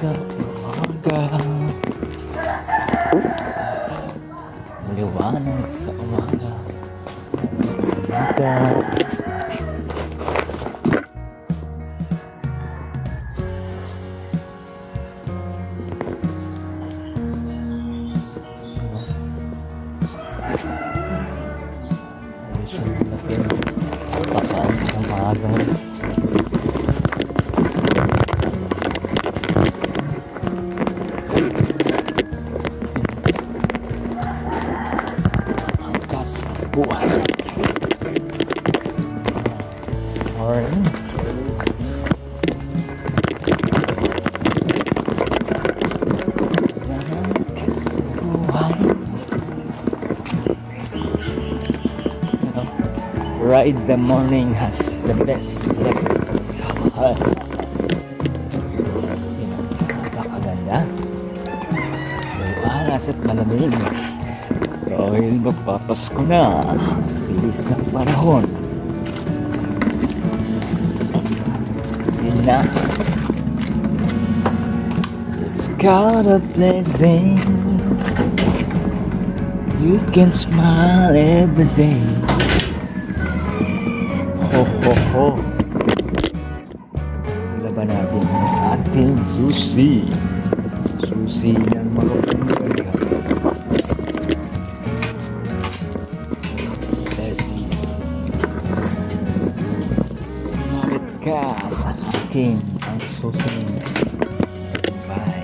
umaga, umaga. Maliwanag sa umaga, umaga. Pakaan sa umaga. Buhay. Alright. Sa buhay. Ride the morning has the best blessing. Napakaganda. Malas at malamig. Dahil magpapasko na, bilis ng panahon. Yun na. It's got a blessing. You can smile every day. Ho ho ho. Laban natin ang ating susi. Susi ng mga pamilya. Ka sa akin ang susunod. Bye.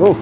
Oh.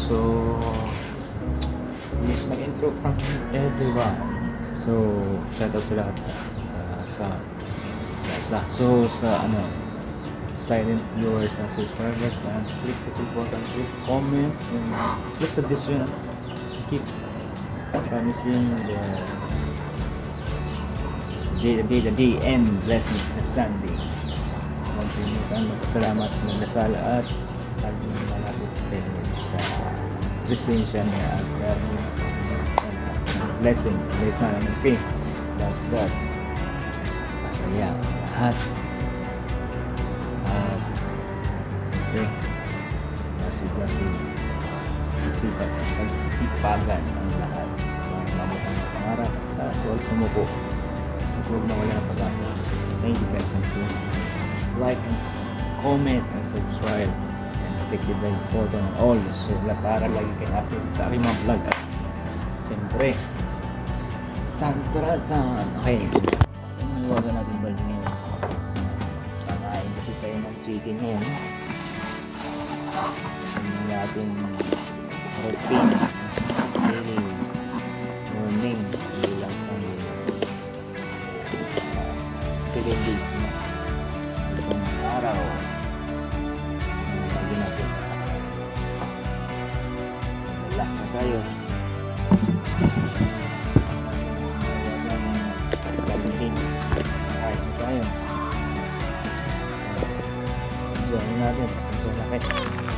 So yes, mag-intro from everyone. So shout out sa lahat sa silent viewers and subscribers, and click the button, click comment, and just addition, keep promising the end blessings na Sunday. Magpilitan, magpasalamat, magdasal at malapit din sa presensya niya at blessings. Ulit na namin pink. That's that. Masaya lahat. At pagsipagan ang lahat. Mamutang na pangarap at huwag sumuko. Huwag na wala ng pag-asa. Thank you guys, and please like and comment and subscribe and click the bell button all so para lagi kayo update sa aking mga vlog. At siyempre okay, iwagan natin balik ngayon. Kakain kasi tayo ng chicken ngayon. Yung natin routine daily morning bilang sa 7 days na itong araw lagi natin relax na tayo kain tayo natin. Pasensya na kayo.